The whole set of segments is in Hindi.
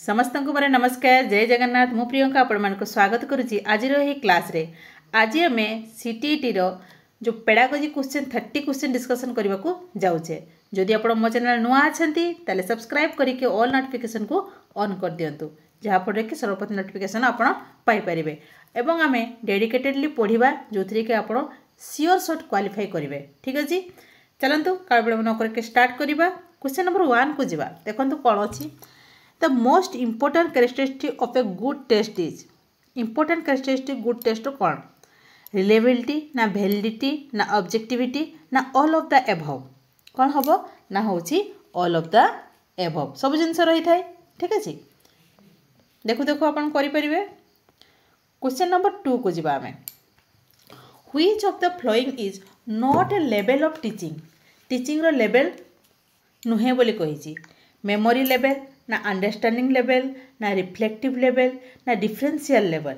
समस्त को मोर नमस्कार। जय जगन्नाथ। मु प्रियंका आपण मानक स्वागत करुच्ची आज क्लास रे। आज आम सीटीईटी जो पेडागोजी क्वेश्चन 30 क्वेश्चन डिस्कसन करने को जाऊे। जदि आप मो चैनल नुआ अच्छा सब्सक्राइब करके ऑल नोटिफिकेशन को ऑन कर दिंतु जहाँफल कि सर्वप्रथम नोटिफिकेशन आपरे। एवं आम डेडिकेटेडली पढ़ा जो थी कि आप सियोर सर्ट क्वालिफाई करेंगे। ठीक अच्छे चलतु काल विलंब न करके स्टार्ट करवा। क्वेश्चन नंबर 1 को जा देखो कौन अच्छी। The most important characteristic of a good test is important characteristic good test कौन reliability ना validity ना objectivity ना all of the above कौन हम ना हूँ all of the above सब जिनस रही थाए। ठीक अच्छे देखो देखो अपन करें। क्वेश्चन नंबर 2 को जा आम which of the following is not a level of teaching रो लेवल नुहे बोली कही मेमोरी लेवल ना अंडरस्टैंडिंग लेवल ना रिफ्लेक्टिव लेवल ना डिफरेंशियल लेवल।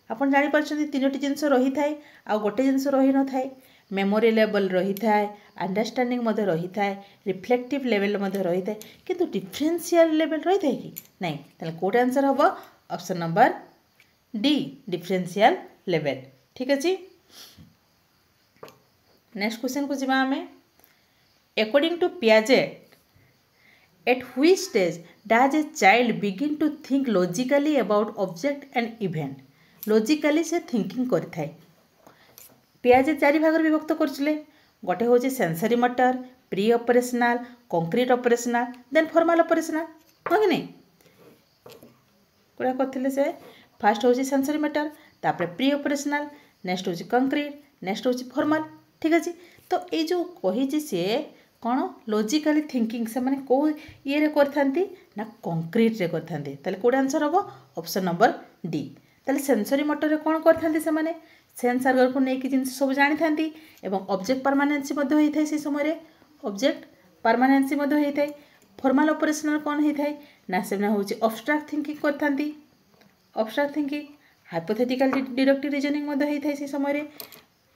आपन जानि परछन तीनोटी जिंस रही थाए आ गोटे जिंस रही न थाए। मेमोरी लेवल रही थाए अंडरस्टैंडिंग मध्य रही थाए रिफ्लेक्टिव लेवल मध्य रही थाए किंतु डिफरेंशियल लेवल रही थाए कि नहीं। ताले कोड आंसर हबो option number D differential level. ठीक अछि नेक्स्ट क्वेश्चन को जिबा हमें according to Piaget at which stage does a child begin to think logically about object and event? logically से thinking करि थाए। पियाजे 4 भाग विभक्त करछले गोटे होची sensory motor pre operational concrete operational then formal operational हो कि नहीं कोडा करथिले से फर्स्ट होची सेंसरी मोटर तापर प्री ऑपरेशनल नेक्स्ट होची कंक्रीट नेक्स्ट होची फॉर्मल। ठीक अछि तो ए जो कहि से कौन लॉजिकली थिंकिंग से माने को ये करथांती ना कंक्रीट रे करथांती। ताले कोड आंसर हबो ऑप्शन नंबर डी। ताले सेंसरी मोटर रे कौन करथांती से माने सेंस ऑर्गन को नेकी जिंस सब जानि थांती एवं ऑब्जेक्ट परमानेंसी मध्ये होई थाए। से समय रे ऑब्जेक्ट परमानेंसी मध्ये होई थाए। फॉर्मल ऑपरेशनल कौन होई थाए ना से ना होची एब्स्ट्रैक्ट थिंकिंग करथांती। Abstract thinking hypothetical deductive reasoning मध्ये होई थाए। से समय रे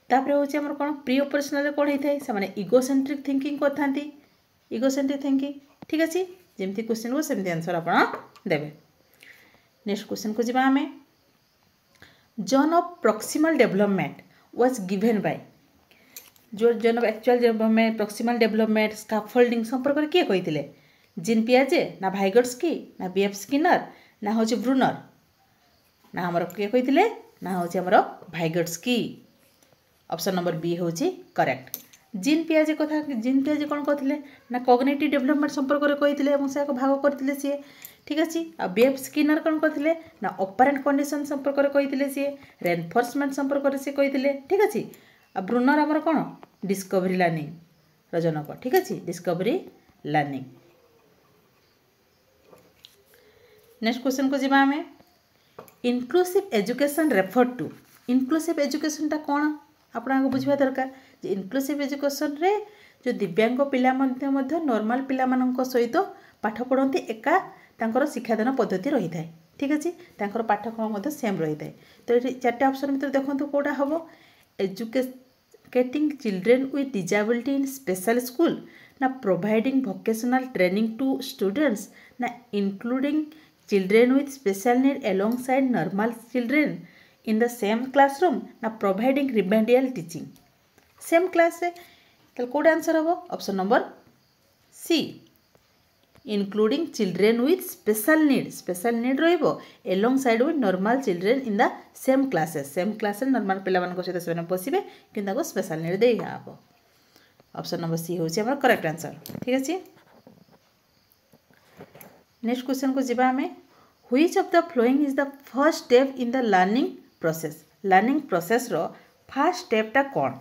तापर होची हमर कोन प्री ऑपरेशनल कोन होई थाए से माने इगोसेंट्रिक थिंकिंग करथांती इगोसेंट्रिक थिंकिंग। ठीक अछि जेमती क्वेश्चन को सेमती आंसर आपण देबे। नेक्स्ट क्वेश्चन को जिबा हमें zone of proximal development was given by जो zone of actual development proximal development scaffolding संपर्क रे के कहिथिले जीन पियाजे ना वाइगोट्स्की ना बीएफ स्किनर ना होची ब्रूनर ना हमर के कहिथिले ना होची हमर वाइगोट्स्की। ऑप्शन नंबर बी होची करेक्ट। जीन पियाजे कथा जीन पियाजे कौन कहते ना कॉग्निटिव डेवलपमेंट संपर्क में कही से भाग करते सी। ठीक अच्छे आ बीएफ स्किनर कौन कहते ना ऑपरेंट कंडीशन संपर्क में कही सी रेनफोर्समेंट संपर्क से कही। ठीक अच्छे आ ब्रूनर आमर कौन डिस्कवरी लर्निंग रजनक। ठीक अच्छे डिस्कवरी लर्निंग। नेक्स्ट क्वेश्चन को जीवा हमें inclusive education refer to inclusive education कौन आपको बुझा दरकार जे इनक्लूसिव एजुकेशन रे जो दिव्यांग पिला नॉर्मल पिला सहित पाठ पढ़ती एका तांकर शिक्षादान पद्धति रही थाए। ठीक अच्छे तांकर पाठ्यक्रम सेम रही थाए। तो ये 4टे ऑप्शन भर देखो कौटा हम educating children with disability in special school ना providing vocational training to students ना including children with special need alongside normal children in the same classroom ना providing remedial teaching same class रे। तो कोड आंसर हम option number C including children with special need रहिबो alongside with normal children in the same classes normal पिला मान सहित से बसबे कि स्पेशल नीड दे हबो। ऑप्शन नंबर सी होची हमर करेक्ट आंसर। ठीक अछि नेक्स्ट क्वेश्चन को जिबा हमें which of the following is the first step in the learning process रो फर्स्ट स्टेप टा कौन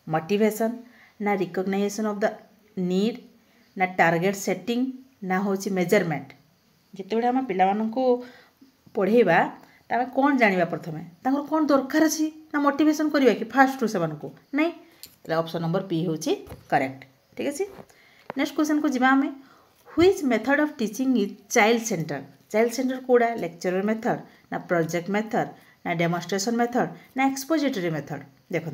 मोटिवेशन ना रिकॉग्नाइजेशन ऑफ द नीड ना टारगेट सेटिंग ना होची मेजरमेंट। जिते बड़े आम पिला मानू पढ़ेबा तमें कौन जानिबा प्रथमे तांकर कौन दरकार अछि ना मोटिवेशन करिवा कि फास्ट टू सेमान को नहीं। तो ऑप्शन नंबर बी होची करेक्ट। ठीक अछि नेक्स्ट क्वेश्चन को जिबा हमें which method of teaching is child centre Koda lecturer method ना प्रोजेक्ट मेथड ना डेमोन्स्ट्रेशन मेथड ना एक्सपोजिटरी मेथड। देखो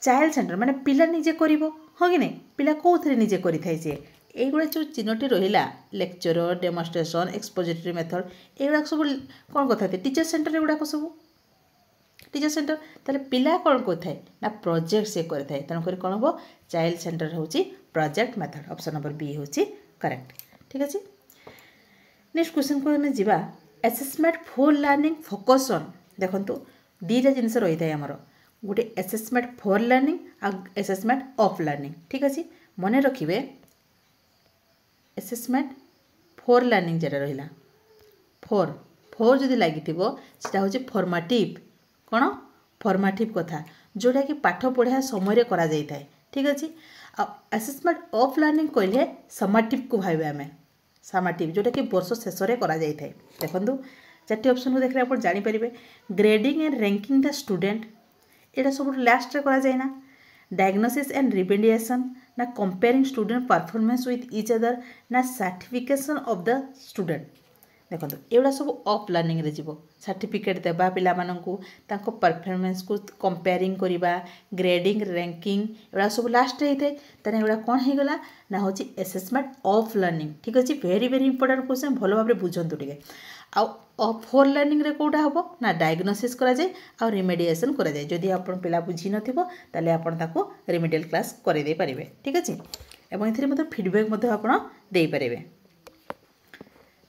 चाइल्ड सेंटर माने पिला निजे करिवो हो कि नहीं पिला कोथरे निजे करि थाइ जे এইগুলা जो चिन्हटी रहा लेक्चरर डेमोन्स्ट्रेशन एक्सपोजिटरी मेथड एगुड़ा सब कौन कथा टीचर सेंटर एगुड़ाक सब टीचर सेंटर ताले पिला कौन करें ना प्रोजेक्ट से करें तेणुक कौन हम चाइल्ड सेंटर हूँ project method option number B हूँ करेक्ट ठीक अच्छे। नेक्स्ट क्वेश्चन को हमें जीवा assessment for learning focus on देखो दीटा जिनस रही है आमर गोटे असेसमेंट फॉर लर्निंग आ असेसमेंट ऑफ लर्निंग ठीक अच्छे मन रखिए असेसमेंट फॉर लर्निंग जेटा रहा फोर फोर जदि लगी सेटा हूँ फॉर्मेटिव कौन फॉर्मेटिव कथा जोटा कि पाठ पढ़ा समय करा जाई थाए ठीक अच्छे। असेसमेंट ऑफ लर्निंग कहले समेटिव को भावे आम समेटिव जोटा कि वर्ष शेष में करा जाई थाए देखो चार्टी ऑप्शन को देखले आप जानीपारे grading and ranking the student यहाँ सब लास्ट करा जाए ना डायग्नोसिस एंड रिमेडिएशन ना comparing student performance with each other ना सर्टिफिकेशन ऑफ द स्टूडेंट देखो एगुड़ा सब ऑफ लर्निंग रे जीवो सर्टिफिकेट देबा पिला माननकु तांको परफॉर्मेंस को कंपेयरिंग करिबा ग्रेडिंग रैंकिंग एगुड़ा सब लास्ट रे थे तने एगुड़ा कोन हे गला ना होची असेसमेंट ऑफ लर्निंग ठीक अछि वेरी वेरी इंपोर्टेंट क्वेश्चन भलो भाबरे बुझंतु टिके आ फॉर लर्निंग रे कोटा हबो ना डायग्नोसिस करा जाय आ रिमेडिएशन करा जाय जदि आपण पिला बुझी नथिबो ताले आपण ताको रिमेडियल क्लास करे दे परिबे ठीक अछि एवं इथिरे मतलब फीडबैक मध्ये आपण देई परिबे।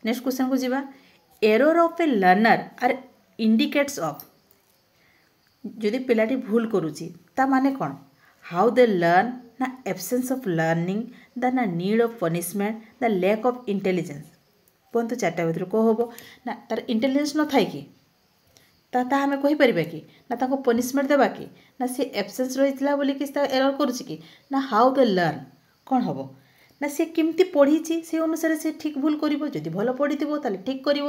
नेक्स्ट क्वेश्चन को जीवा error of a learner are indicates of जदि पिलाटी भूल करुची ता माने कौन हाउ दे लर्न ना एब्सेंस ऑफ लर्निंग द ना need of punishment the lack of intelligence कहतु चार्टा भर कौ हम ना तार इंटेलिजेंस न थाए कि आम कहीपर कि ना ताको पनिशमेंट देवा कि ना सी एब्सेंस रही बोलिकी एरर करुच्ची कि ना हाउ दे लर्न कौन हम ना सी केमती पढ़ी से अनुसार से ठीक भूल कर भल पढ़ी ताले ठीक कर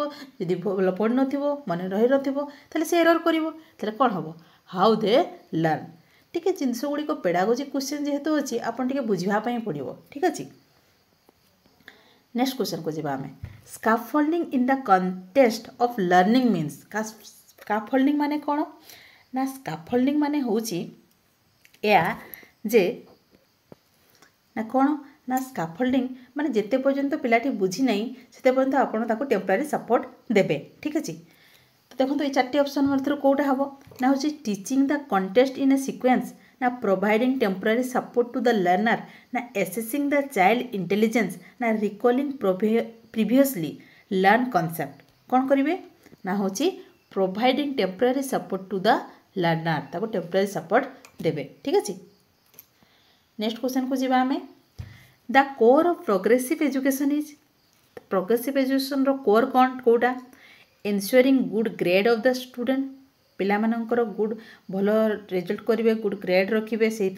भल पढ़ नथिबो मन रही नथिबो ताले से एरर करिवो ताले कौन हम हाउ दे लर्न टिके जिनस गुड़िक पेडागोजी क्वेश्चन जेहेतु अच्छी आपन टिके बुझापी पड़ो ठीक अच्छे। नेक्स्ट क्वेश्चन को जीवा आमे scaffolding in the contest of learning means scaffolding माने कौन ना स्काफोल्डिंग माने होची या जे ना कौन ना स्काफोल्डिंग माने जेते पर्यंत पिलाटी बुझी नहीं सेते पर्यंत आपण ताको टेम्पररी सपोर्ट देबे ठीक अछि। तो देखो ये चार्टी ऑप्शन मध्य कोटा हम ना हूँ teaching the content in a sequence ना providing temporary support to the learner ना एसेसिंग द चाइल्ड इंटेलिजेंस ना रिकॉलिंग प्रीवियसली लर्न कॉन्सेप्ट कौन करेंगे ना हूँ providing temporary support to the learner ताको टेम्पररी सपोर्ट देबे ठीक अच्छे। नेक्स्ट क्वेश्चन को जीवा आमे the core of progressive education is progressive education रो कोर कौन कोटा ensuring good grade of the student पिला मानकर गुड भल रिजल्ट करेंगे गुड ग्रेड रखिए से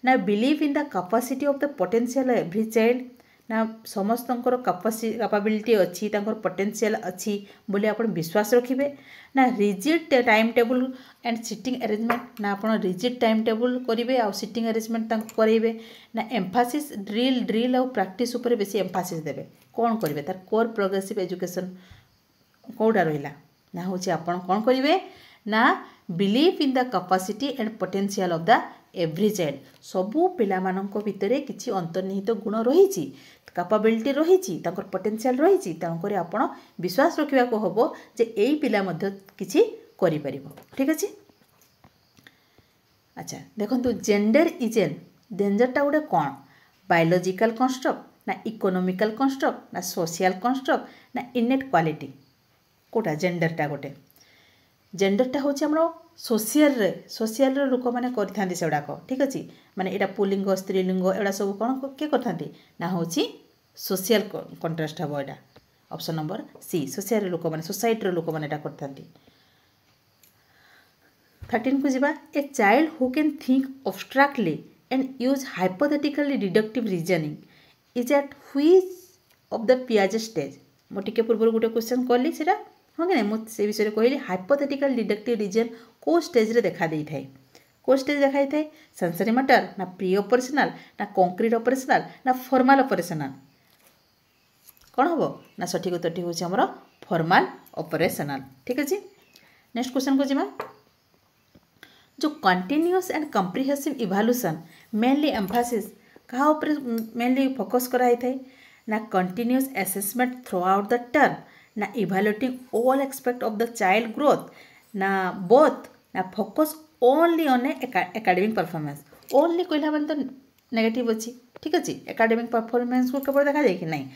ना believe in the capacity of the potential every child ना समस्त कैपेबिलिटी अच्छी पोटेंशियल अच्छी बोले आप विश्वास रखिए ना rigid time table and sitting arrangement ना आप रिजिड टाइम टेबल करेंगे आ सिटिंग अरेंजमेंट करेंगे ना एम्फासिस ड्रिल और प्रैक्टिस उपर बेसी एम्फासिस देवे कौन करेंगे तार कोर प्रोग्रेसिव एजुकेशन कौटा रहा ना हूँ आपड़ कौन करेंगे ना believe in the capacity and potential of the every child सबू पिला मानक भितर किसी अंतर्निहित गुण रही कैपेबिलिटी रही पोटेंशियल रही तेणुक आपण विश्वास रखा हम जे यही पिला किसी करि ठीक अच्छे। अच्छा देखो जेंडर इज एन डेंजरटा गोटे कौन बायोलॉजिकल कंस्ट्रक्ट ना इकोनॉमिकल कंस्ट्रक्ट ना सोशल कंस्ट्रक्ट ना इनेट क्वालिटी कोटा जेंडरटा गोटे जेंडरटा हूँ आम सोशियल लोक मैंने करते से गुड़ाक ठीक अच्छे माने यहाँ पुलिंग स्त्रीलिंग एगुड़ा सब कौन किए करते ना हूँ सोशियल कंट्रास्ट हम यहाँ ऑप्शन नंबर सी सोशियल लोक मैंने सोसाइटी लोक मैंने करते। 13 को जीवा a child who can think abstractly and use hypothetically deductive reasoning is at which of the पियाजे स्टेज मुझे पूर्व गोटे क्वेश्चन कली से हाँ कि मुझे विषय कहली हाइपोथेटिकल डिडक्टिव रीजन को स्टेज रे देखा दे थाए को स्टेज देखा दे थाए सेंसरी मैटर ना प्री ऑपरेशनल ना कंक्रीट ऑपरेशनल ना फॉर्मल ऑपरेशनल कौन हम ना सठिक उत्तरटी हूँ आमर फॉर्मल ऑपरेशनल ठीक अच्छे। नेक्स्ट क्वेश्चन को जीवा जो continuous and comprehensive evaluation mainly emphasis क्या मेनली फोकस कराई थाए ना continuous assessment throughout the term ना evaluating all aspect of the child growth ना बोथ ना focus only on academic performance only कहला माने तो नेगेटिव अच्छी ठीक अच्छे एकेडमिक परफॉर्मेंस को केवल देखा जाए कि नहीं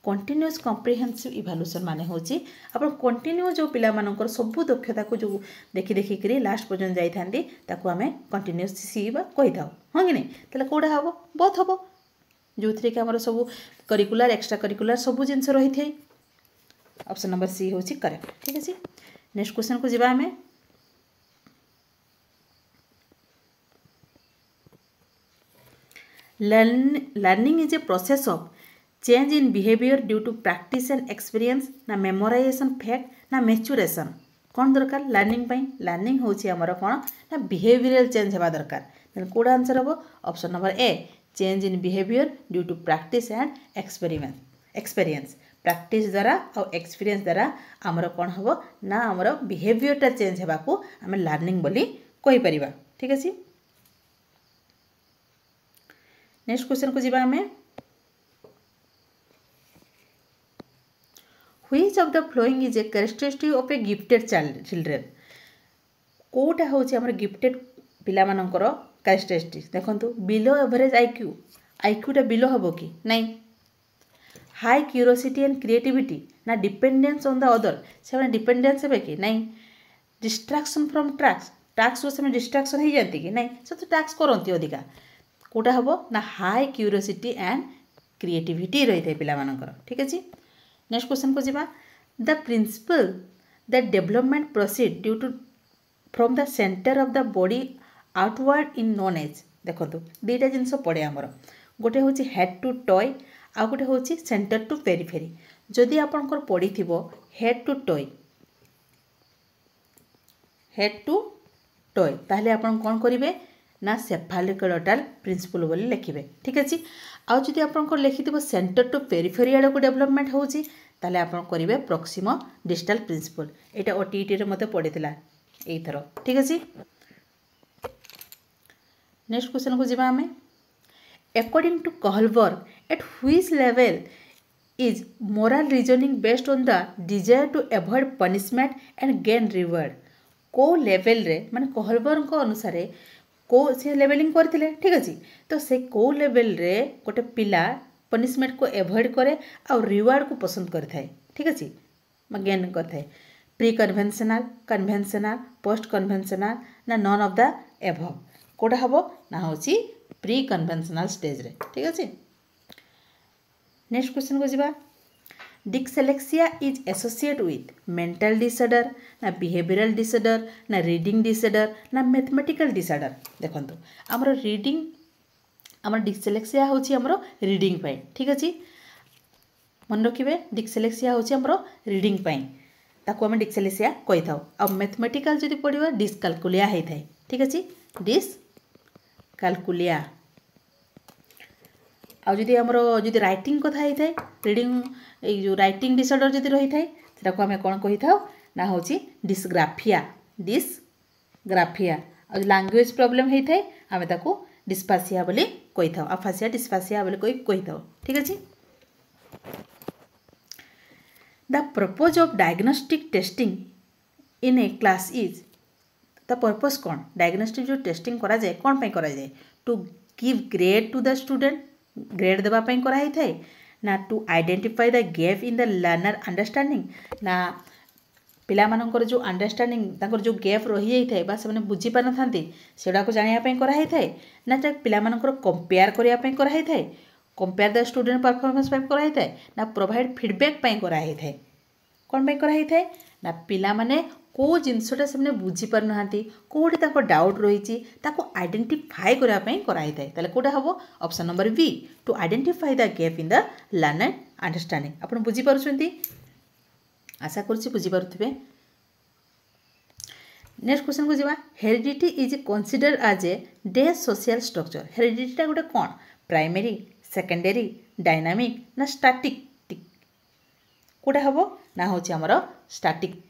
कंटिन्यूअस कम्प्रिहेन्सिव इभालुएसन माने होची आपण कंटिन्यू जो पिला मानकर सब दक्षता को जो देखि देखि करी लास्ट पर्यंत जाई थांदी ताको हमें कंटिन्यूअस सीबा कहि थाओ हां कि नहीं तले कोडा हबो बोथ हबो जो थ्री के हमर सब करिकुलर एक्स्ट्रा करिकुलर सब जिंस रही थे ऑप्शन नंबर सी होची करेक्ट ठीक अछि नेक्स्ट क्वेश्चन को जिबा हमें learning is a process of change in behavior due to practice and experience ना memorization fact ना maturation कौन दरकार लर्निंग पाई लर्निंग होची हमर कोन ना बिहेवियरल चेंज हेबा दरकार देन कोड आंसर हबो option number A change in behaviour due to practice and experience practice द्वारा और एक्सपीरियंस द्वारा हमर कोन हबो ना हमर बिहेवियर ता चेंज हेबा को हम लर्निंग बोली कहि परिबा ठीक अछि नेक्स्ट क्वेश्चन को जीवा हमें which of the following is a characteristic of a gifted children कोटा होची हमर गिफ्टेड पिला मानकर कैरेक्टरिस्टिक देखंतु बिलो एवरेज आईक्यू टा बिलो हबो कि नहीं हाई क्यूरियोसिटी एंड क्रिएटिविटी ना डिपेंडेंस ऑन द अदर से डिपेंडेंस हेबे कि नहीं डिस्ट्रैक्शन फ्रॉम टास्क से डिस्ट्रैक्शन हो जाती कि नहीं से तो टास्क करती अधिका कोटा हबो ना हाई क्यूरियोसिटी एंड क्रिएटिविटी रही थे पिला मानकर ठीक अछि नेक्स्ट क्वेश्चन को जीवा the principle the development proceed due to from the centre of the body outward in known as देखो दुईटा जिनस पड़े आमर गोटे हूँ हेड टू टॉय आ गोटे हूँ सेंटर टू पेरिफेरी जदि आपंकर पड़ी हेड टू टॉय ताहले आपन कौन करेंगे ना सेफालिकल प्रिंसिपल बोली लिखिए ठीक अच्छे आउ जदि आपंकर लिखि सेंटर टू पेरिफेरी आड़ को डेवलपमेंट होची ताले आपन करेंगे प्रॉक्सिमम डिस्टल प्रिंसिपल यहाँ ओटीटी रे मते पड़ीला एथर ठीक अच्छे नेक्स्ट क्वेश्चन को जीवा हमें according to Kohlberg at which level is moral reasoning based on the desire to avoid punishment and gain reward को लेवल रे माने कहलबर्ग को अनुसार को से लेवलिंग करथिले ठीक अछि तो से को लेवल रे गोटे पिला पनिशमेंट को अवॉइड करे और रिवार्ड को पसंद करथाय ठीक अछि गेन करथाय प्री कन्वेंशनल पोस्ट कन्वेंशनल ना नन ऑफ द एबव कोटा हबो ना होची प्री कन्वेंशनल स्टेज रे ठीक अछि नेक्स्ट क्वेश्चन को जीवा dyslexia is associate with mental disorder ना बिहेवियरल डिसऑर्डर ना रीडिंग डिसऑर्डर ना मैथमेटिकल डिसऑर्डर देखंतु हमर रीडिंग हमर डिसलेक्सिया होची हमर रीडिंग पाई ठीक अछि मन रखिबे डिसलेक्सिया होची हमर रीडिंग पाई ताको हम डिसलेक्सिया कहि थाउ आ मैथमेटिकल जदि पडिबा डिसकैलकुलिया हेइ थाए ठीक अछि डिसकैलकुलिया आ जदि हमर जदि राइटिंग कथा हेइ थाए रीडिंग ए जो राइटिंग डिसऑर्डर जदि रही थाए सेटा को हमें कोन कहि थाउ ना होची डिसग्राफिया आ लैंग्वेज प्रॉब्लम हेइ थाए हमें ताको डिस्फासिया बोली कहि थाउ अफासिया डिस्फासिया बोली कहि थाउ ठीक अछि the purpose of diagnostic testing in a class is the purpose कौन डायग्नोस्टिक जो टेस्टिंग करा जाए कौन पे करा जाए to give grade to the student grade देवा पे करा ही थाए ना to identify the gap in the learner understanding ना पिला मानकर जो अंडरस्टैंडिंग तांकर जो गैप रही जाई थाए बा से बुझी पार न थांती सेडा को जानिया पे करा ही थाए ना ता पिला मानकर कंपेयर करिया पे करा ही थाए कंपेयर द स्टूडेंट परफॉर्मेंस पे करा ही थाए ना प्रोवाइड फीडबैक पे करा ही थाए कौन पे करा ही थाए ना पिला माने को जिनसटा से बुझी पार नहांती कोठी ताको डाउट रही ताको आइडेंटिफाई करा पे करा ही थाए ताले कोटा हबो option number B to identify the gap in the learner understanding आपण बुझी पारुछंती आशा करछि बुझी पारुथिबे नेक्स्ट क्वेश्चन को जीवा heredity is considered as a day social structure heredity टा गोटे कोन प्राइमरी सेकेंडरी डायनामिक ना स्टैटिक कोटा हबो ना होछि हमर स्टैटिक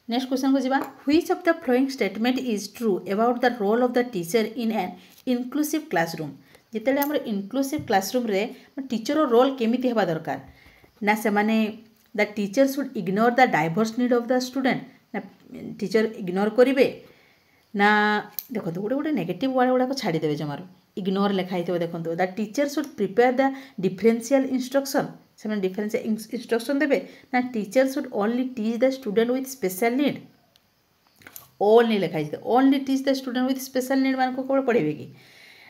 नेक्स्ट क्वेश्चन को जीवा which of the following statement is true about the role of the teacher in an inclusive classroom जिते आम इनक्लूसिव क्लासरूम रे टीचर रोल केमिति हेबा दरकार ना से माने the teacher should ignore the diverse need of the student ना टीचर इग्नोर करेंगे ना देखो गोटे गोटे नेगेटिव वर्ड गुड़ाक छाड़देवे जमार इग्नोर लिखाई थे देखो the teacher should prepare the differential instruction से डिफरेंशियल इंस्ट्रक्शन देवे ना teacher should only teach the student with special need only लिखाई only teach the student with special need मान को पढ़ेबे कि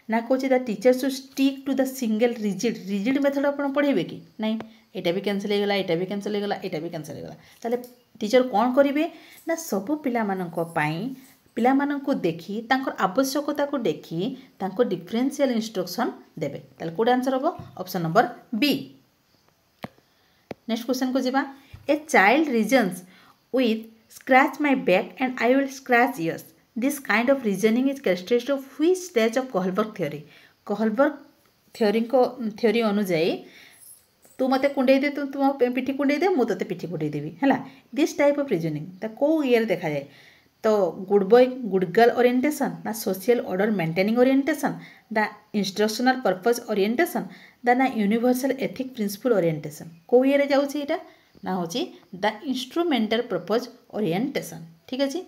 ना कौन the teacher should stick to the single rigid method आप पढ़ेबे कि नहीं एटा भी कैंसिल हो गला एटा भी कैंसिल हो गला एटा भी कैंसिल हो गला ताले टीचर कौन करेंगे ना सब पिलामानंको देखी तांकर आवश्यकता को देखी तांको डिफरेंशियल इंस्ट्रक्शन देबे ताले कोड आंसर होबो option number B. Next question को जीवा a child reasons with scratch my back and I will scratch yours this kind of reasoning is characteristic of which stage of Kohlberg theory अनुଯାयी तू मते कुंडे दे तू तुम पिठी कुंडे दे मु तते पिठी कुंडे देवी है दिस टाइप ऑफ रीजनिंग ता को ईयर देखा जाए तो good boy good girl orientation ना social order maintaining orientation the instructional purpose orientation the ना यूनिवर्सल एथिक प्रिंसिपल ओरिएंटेशन को ईयर जाउछि एटा ना होछि द इंस्ट्रूमेंटल पर्पज ओरिएंटेशन ठीक अछि।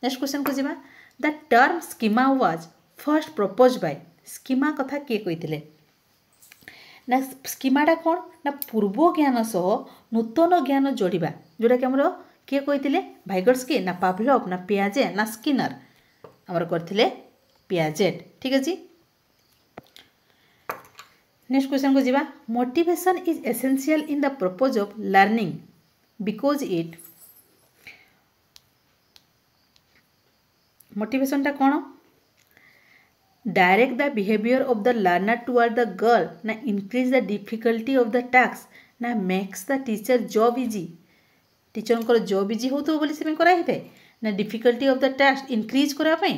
नेक्स्ट क्वेश्चन को जीवा the term schema was first propose by schema कथा के कहिथिले ना स्कीमाटा कौन ना पूर्व ज्ञान सह नूतन ज्ञान जोड़ा जोटा कि आमर किए कही भाइगर्स्की ना पाभलव ना पियाजे ना स्किनर आमर करथिले पियाजेट ठीक अछि। नेक्स्ट क्वेश्चन को जीवा motivation is essential in the purpose of learning because it motivation टा कौन direct the behaviour of the learner toward the goal ना increase the difficulty of the task ना makes the teacher job easy teacher job easy हो तो से कराई था ना difficulty of the task increase कराई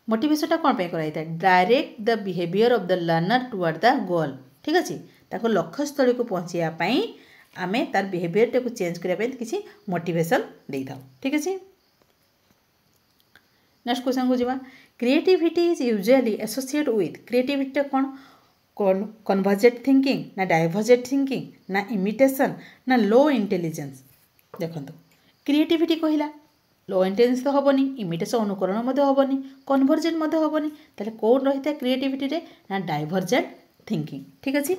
मोटिवेशनटा कौन कराई था direct the behaviour of the learner toward the goal ठीक अच्छे लक्ष्यस्थल को पहुँचाई आम तार बिहेवियर टाक चेंज करने किसी मोटिवेशन दे था ठीक अच्छे। नेक्स्ट क्वेश्चन को जीवा creativity is usually associate with creativity कौन कन्वर्जेंट थिंकिंग ना डाइवर्जेंट थिंकिंग ना इमिटेशन ना लो इंटेलिजेंस देखो क्रिएटिविटी कहला लो इंटेलिजेंस तो हेनी इमिटेशन अनुकरण हेनी कन्वर्जेंट हेनी ताले कौन रही है क्रिएटिविटी रे ना डाइवर्जेंट थिंकिंग ठीक अच्छे।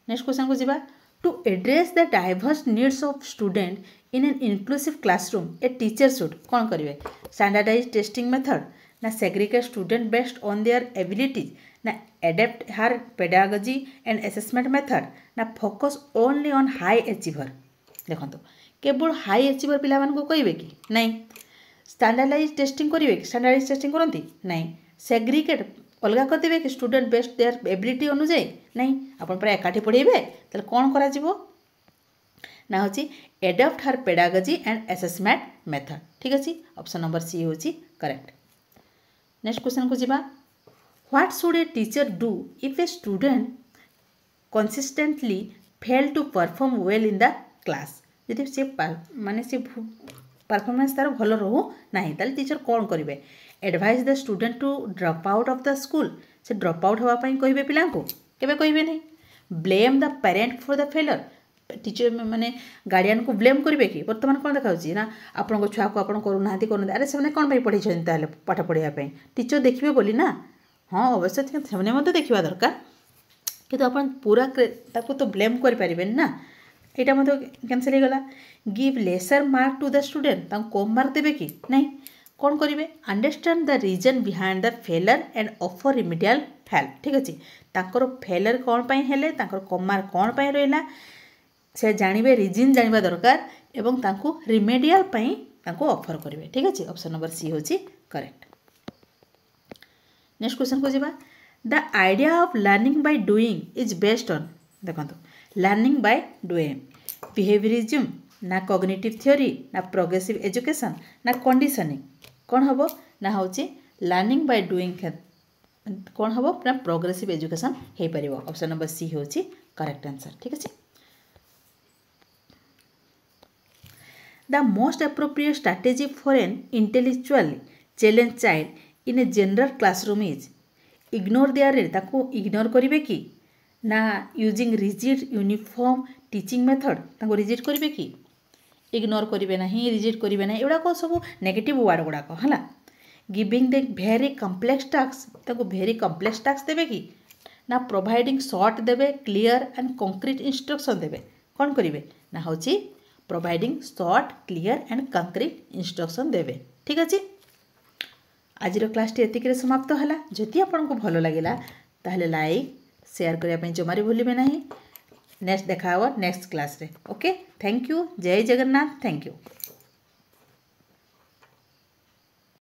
नेक्स्ट क्वेश्चन को जीवा to address the diverse needs of student in an inclusive classroom a teacher should कौन करेंगे स्टैंडर्डाइज टेस्टिंग मेथड ना segregate student based on their abilities ना adapt her pedagogy and assessment method ना focus only on high achiever देखो केवल हाई अचीवर पिला मानक कहे कि नहीं स्टैंडर्डाइज टेस्टिंग करेंगे कि स्टैंडर्डाइज टेस्टिंग करती नहीं सेग्रीगेट अलग करदे कि स्टूडेंट बेस्ड देयर एबिलिटी अनुଯାयी नहीं आपन पर एकाठी पढ़ेबे ताले कौन करा जिवो ना होची adapt her pedagogy and assessment method ठीक अच्छे ऑप्शन नंबर सी होची करेक्ट। नेक्स्ट क्वेश्चन को जीवा what should a teacher do if a student consistently fail to perform well in the class यदि से माने से परफॉर्मेंस तार भल रहू ना ताले टीचर कौन करेंगे advise the student to drop out of the school से ड्रॉप आउट होगापी कहे पिला केवे कहे नहीं blame the parent for the failure teacher माने गार्डियन को ब्लेम करेंगे कि बर्तमान कौन देखा ना आपण छुआ को आप करूना करूना अरे से कौन पढ़े पाठ पढ़ाई टीचर देखिए बोली ना हाँ अवश्य से देखा दरकार कि आप पूरा तो ब्लेम करें ना यहाँ मतलब कैंसल हो गला give lesser mark to the student कम मार्क देवे कि नहीं कौन करेंगे understand the reason behind the failure and offer remedial help ठीक अच्छे तांकर फेलर कौन पाई हेले तांकर कम मार्क कौन पाई रहिला से जानवे रीजन जानवा दरकार एवं तांको रिमेडियल पाई तांको ऑफर करेंगे ठीक अच्छे ऑप्शन नंबर सी होची करेक्ट। नेक्स्ट क्वेश्चन को जीवा the idea of learning by doing is based on देखो लर्निंग बाय डूइंग बिहेवियरिज्म ना कॉग्निटिव थ्योरी ना प्रोग्रेसिव एजुकेशन ना कंडीशनिंग कौन हम ना हूँ लर्निंग बाय डूइंग कौन हम ना प्रोग्रेसिव एजुकेशन हो पार ऑप्शन नंबर सी होची करेक्ट आंसर ठीक अच्छे। The most appropriate strategy for an intellectually challenge child in a general classroom is ignore their ताको इग्नोर करिवे कि ना using rigid uniform teaching method ताको रिजिड करिवे कि इग्नोर करिवे नहीं रिजिड करिवे नहीं एगुड़ा सब नेगेटिव वर्ड गुड़ाक है giving the very complex task ताको भेरी कम्प्लेक्स टास्क देवे कि ना प्रोवाइडिंग शॉर्ट देवे क्लियर एंड कंक्रीट इंस्ट्रक्शन देवे कौन करिवे ना होची providing short clear and concrete instruction देवे ठीक अच्छे आज क्लास एतिक समाप्त है जदि आपको भल लगे ताहले लाइक शेयर करने जमारी भूलिए ना नेक्स्ट देखा नेक्स्ट क्लास रे ओके थैंक यू जय जगन्नाथ थैंक यू।